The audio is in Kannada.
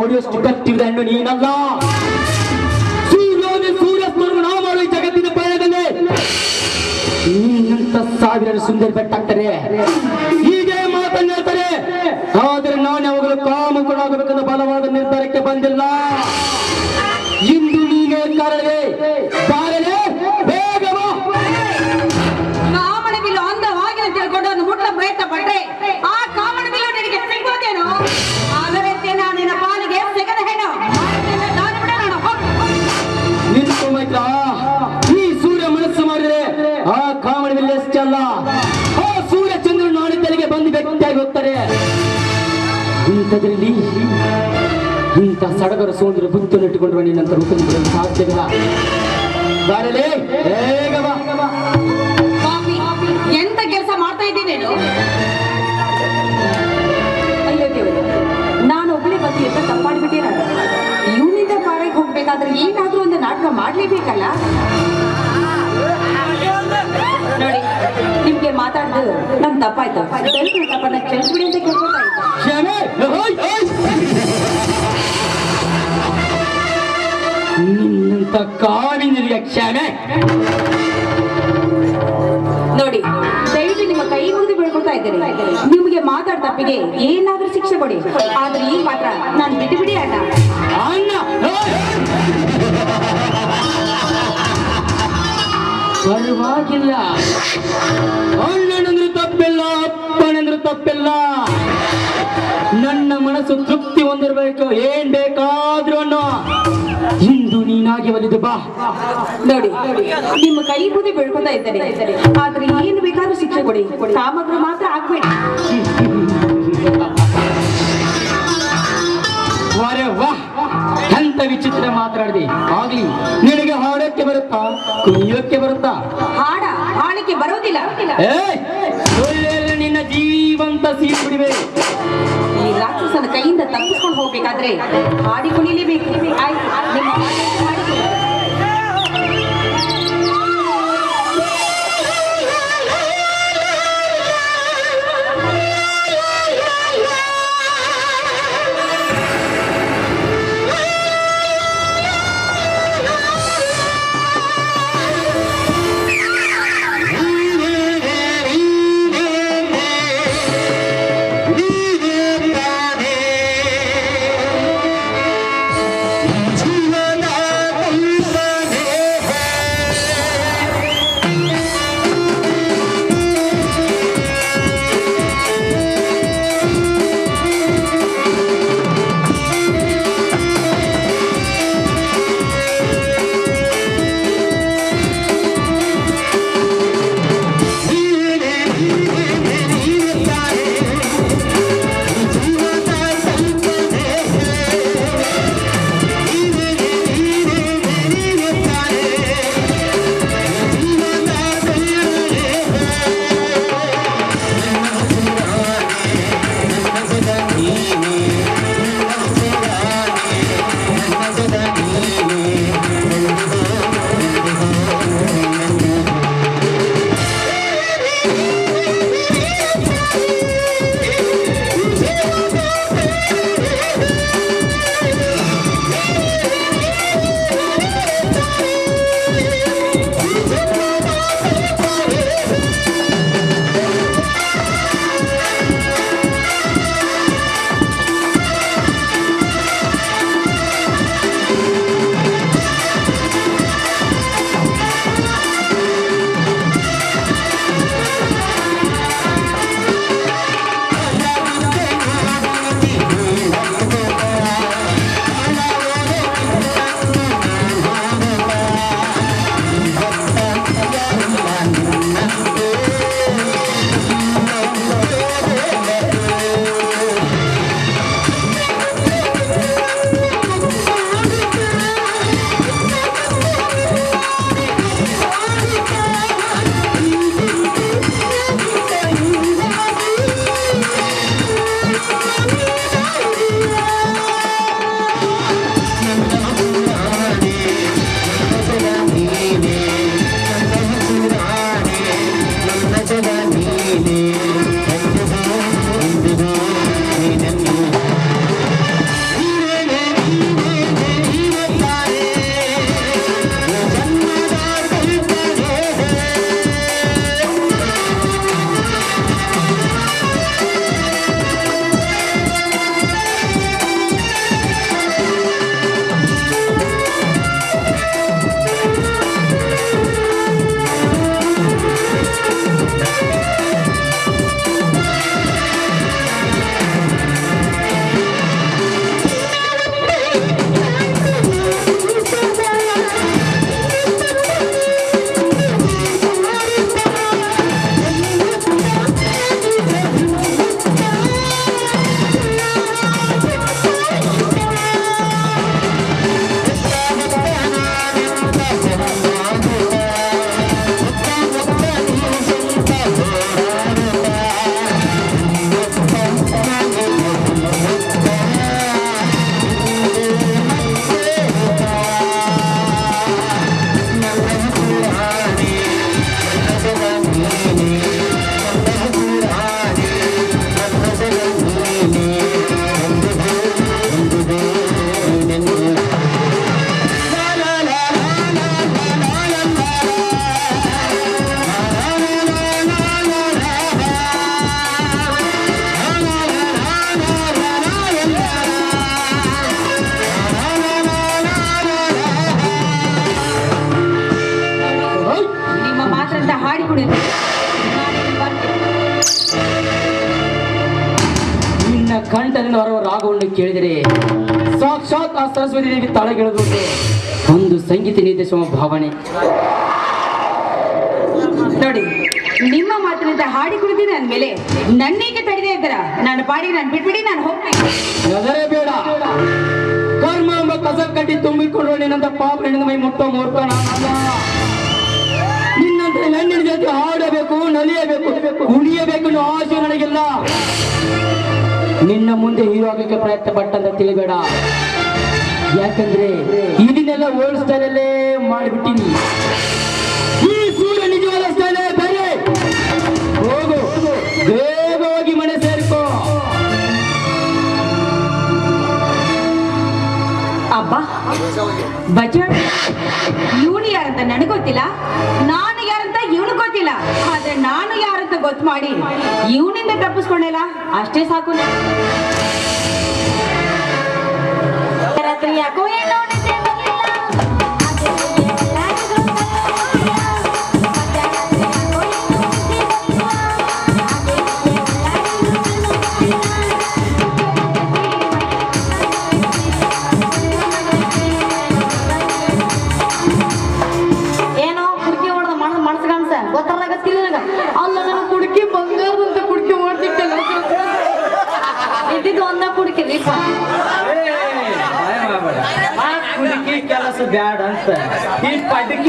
ಹೊಡೆಯುವಷ್ಟು ಗಟ್ಟಿವಿದೆ ಹೆಣ್ಣು ನೀನಲ್ಲ. ಸೂರ್ಯಾಸ್ತವನ್ನು ನಾವು ಮಾಡುವ ಈ ಜಗತ್ತಿನ ಪಯಣದಲ್ಲಿ ನಿನ್ನಂತ ಸಾವಿರಾರು ಸುಂದರ ಬೆಟ್ಟಾಗ್ತಾರೆ, ಹೀಗೆ ಮಾತನ್ನು ಹೇಳ್ತಾರೆ. ಆದರೆ ನಾನು ಅವುಗಳು ಕಾಮುಕರಾಗಬೇಕೆಂದು ಬಲವಾದ ನಿರ್ಧಾರಕ್ಕೆ ಬಂದಿಲ್ಲ. ಇಂದು ನೀನೇ ಕಾರಣವೇ. ಬಾರಲೇ, ಬೇಗ ಬಾ. ಕಾಮಣ ಬಿಲ್ಲು ಅಂದವಾಗಿ ತಿಳ್ಕೊಂಡು ಒಂದು ಮುಟ್ಟ ಪ್ರಯತ್ನ ಪಟ್ರೆ ಆ ಕಾಮಣ ಬಿಲ್ಲು ನಿನಗೆ ಸಿಗೋದೇನು? ಅದರಂತೆ ನಾನು ನಿನ್ನ ಪಾಲಿಗೆ ಸಿಗದ ಹೆಣ್ಣು. ನಿಂತು ಮೈತ್ರ, ಈ ಸೂರ್ಯ ಮನಸ್ಸು ಮಾಡಿದರೆ ಆ ಕಾಮಣ ಬಿಲ್ಲು ಎಷ್ಟಲ್ಲ, ಆ ಸೂರ್ಯ ಚಂದ್ರನು ನಾಡಿದ್ದಲ್ಲಿಗೆ ಬಂದು ಗಟ್ಟಿಯಾಗಿ ಹೋಗ್ತಾರೆ. ಇಂಥದ್ರಲ್ಲಿ ಇಂಥ ಸಡಗರ ಸೋಂದರ ಬುದ್ಧನ್ನು ಇಟ್ಟುಕೊಂಡ್ರೆ ನಿನ್ನಂತ ರೂಪನ್ನು ಬಿಡಲು ಸಾಧ್ಯವಿಲ್ಲ. ಬಾರಲೇ, ಬೇಗ ಬಾ. ಎಂತ ಕೆಲಸ ಮಾಡ್ತಾ ಇದ್ದೀನಿ ನೀನು? ಅಯ್ಯೋ ದೇವರು, ನಾನು ಒಬ್ಬಳೇ ಬಂದು ಎಂತ ತಪ್ಪಾಡ್ಬಿಟ್ಟಿರ. ಇವನಿಂದ ಪಾರಕ್ಕೆ ಹೋಗ್ಬೇಕಾದ್ರೆ ಏನಾದ್ರೂ ಒಂದು ನಾಟಕ ಮಾಡ್ಲೇಬೇಕಲ್ಲ. ನೋಡಿ, ನಿಮ್ಗೆ ಮಾತಾಡಿದ್ರು ನಮ್ ತಪ್ಪಾಯ್ತು. ತಪ್ಪನ್ನ ಕ್ಷಮಿಸ್ಬಿಡಿ ಅಂತ ಕೇಳ್ಕೊತಾ ಇದ್ದೆ. ನಿನ್ನಂತ ಕಾವಿನಿಗೆ ಕ್ಷಮೆ. ನೋಡಿ, ದಯವಿಟ್ಟು ನಿಮ್ಮ ಕೈ ಮುಗಿದು ಬೆಳ್ಕೊಳ್ತಾ ಇದ್ದೇನೆ. ನಿಮಗೆ ಮಾತಾಡ ತಪ್ಪಿಗೆ ಏನಾದ್ರೂ ಶಿಕ್ಷೆ ಕೊಡಿ. ಆದ್ರೆ ಈ ಮಾತ್ರ ನಾನು ಬಿಟ್ಟು ಬಿಡಿ ಅಣ್ಣ. ಅಣ್ಣ ಪರವಾಗಿಲ್ಲ, ಅಣ್ಣನಂದ್ರೂ ತಪ್ಪಿಲ್ಲ, ಅಪ್ಪನಂದ್ರೂ ತಪ್ಪಿಲ್ಲ. ನನ್ನ ಮನಸ್ಸು ತೃಪ್ತಿ ಹೊಂದಿರಬೇಕು, ಏನ್ ಬೇಕಾದ್ರೂ ಅನ್ನೋ. ಇಂದು ನೀನಾಗಿ ಒಲಿದು ಬಾ. ನೋಡಿ, ನಿಮ್ಮ ಕೈ ಮುಗಿದು ಬೆಳ್ಕೊತಾ ಇದ್ದೇನೆ. ಆದ್ರೆ ಏನು ಬೇಕಾದ್ರೂ ಶಿಕ್ಷೆ ಕೊಡಿ, ಕಾಮಗಳು ಮಾತ್ರ ಆಗ್ಬೇಡಿ. ವಾರೆ ವಾ, ಎಂತ ವಿಚಿತ್ರ ಮಾತಾಡಿದೆ. ಆಗ್ಲಿ, ನಿನಗೆ ಹಾಡಕ್ಕೆ ಬರುತ್ತಾ, ಕುಣಿಯೋಕ್ಕೆ ಬರುತ್ತಾ? ಹಾಡಕ್ಕೆ ಬರೋದಿಲ್ಲ. ಒಳ್ಳೆಯ ನಿನ್ನ ಜೀವಂತ ಸಿಹಿ ಕುಡಿವೆ. ಈ ರಾಕ್ಷಸನ ಕೈಯಿಂದ ತಪ್ಪಿಸ್ಕೊಂಡು ಹೋಗ್ಬೇಕಾದ್ರೆ ಹಾಡಿ ಕುಣಿಲೇಬೇಕು. ಆಯ್ತು, ನಿಮ್ಮ ಮಾಡಿಕೊಳ್ಳಿ. ಜೀವನ ಕಂಠದಿಂದ ಹೊರ ರಾಗವನ್ನು ಕೇಳಿದರೆ ಸಾಕ್ಷಾತ್ ಆ ಸರಸ್ವತಿ ದೇವಿ ತಳಗಿಳಿದು ಒಂದು ಸಂಗೀತ ನಿರ್ದೇಶನ ಭಾವನೆ. ನೋಡಿ, ನಿಮ್ಮ ಮಾತಿನಿಂದ ಹಾಡಿ ಕುಡಿದಿದೆ ಅಂದ್ಮೇಲೆ ನನ್ನೀಗೆ ತಡೆದೇ ಇದ್ದಾರ ನಾನು ಪಾಡಿ ನಾನು ಬಿಟ್ಬಿಡಿ ನಾನು ಹೋಗ್ತೀನಿ. ಅದರೇ ಬೇಡ, ಕರ್ಮ ಎಂಬ ಕಸ ಕಟ್ಟಿ ತುಂಬಿಕೊಂಡು ನಿನ್ನಂತ ಪಾಪ ಹೆಣ್ಣಿನ ಮೈ ಮುಟ್ಟೋ ಮೂರ್ಖ ನಾನಲ್ಲ. ನಿನ್ನಂತ ಹೆಣ್ಣಿನ ಜೊತೆ ಹಾಡಬೇಕು, ನಲಿಯಬೇಕು, ಕುಣಿಯಬೇಕು ಅನ್ನೋ ಆಸೆ ನನಗಿಲ್ಲ. ನಿನ್ನ ಮುಂದೆ ಹೀರೋ ಆಗಕ್ಕೆ ಪ್ರಯತ್ನ ಪಟ್ಟಂತ ತಿಳಿಬೇಡ. ಯಾಕಂದ್ರೆ ಇದನ್ನೆಲ್ಲ ಓಲ್ಡ್ ಸ್ಟೈಲಲ್ಲೇ ಮಾಡಿಬಿಟ್ಟಿನಿ. ಈ ಸೂರ್ಯ ನಿಜವಾದ ಸ್ಟೈಲೇ ಬೇರೆ. ಹೋಗು, ಬೇಗ ಹೋಗಿ ಮನೆ ಸೇರ್ಕೋ. ಅಬ್ಬಾ ಬಜಾರ್, ಇವನು ಯಾರಂತ ನನಗೆ ಗೊತ್ತಿಲ್ಲ, ನಾನು ಯಾರಂತ ಇವನು ಗೊತ್ತಿಲ್ಲ. ಆದ್ರೆ ನಾನು ಯಾರಂತ ಗೊತ್ತು ಮಾಡಿ ಇವನಿಂದ ತಪ್ಪಿಸ್ಕೊಂಡೆಲ್ಲ, ಅಷ್ಟೇ ಸಾಕು. ರಾತ್ರಿ ಯಾಕೋ ಏನೋ ನಿದ್ದೆ ಬರ್ಲಿಲ್ಲ. ಏನೋ ಕುಡ್ಕಿ ಹೊಡೆದ ಮನಸ್ಸು ಕಾಣಿಸ ಗೊತ್ತಾಗತ್ತಿಲ್ಲ ನನಗ. ಅಲ್ಲ ನಾನು ಕುಡ್ಕಿ ಬಂಗಾರದಂತ ಕುಡ್ಕಿ ಹೊಡ್ತಿಟ್ಟಲ್ಲ ಇದ್ದಿದ್ದು ಒಂದ ಕುಡ್ಕಿ ದೀಪ ಕುಡಿಕಿ ಕೆಲಸ ಬ್ಯಾಡ ಅಂತ ಈ ಪಟಕಿ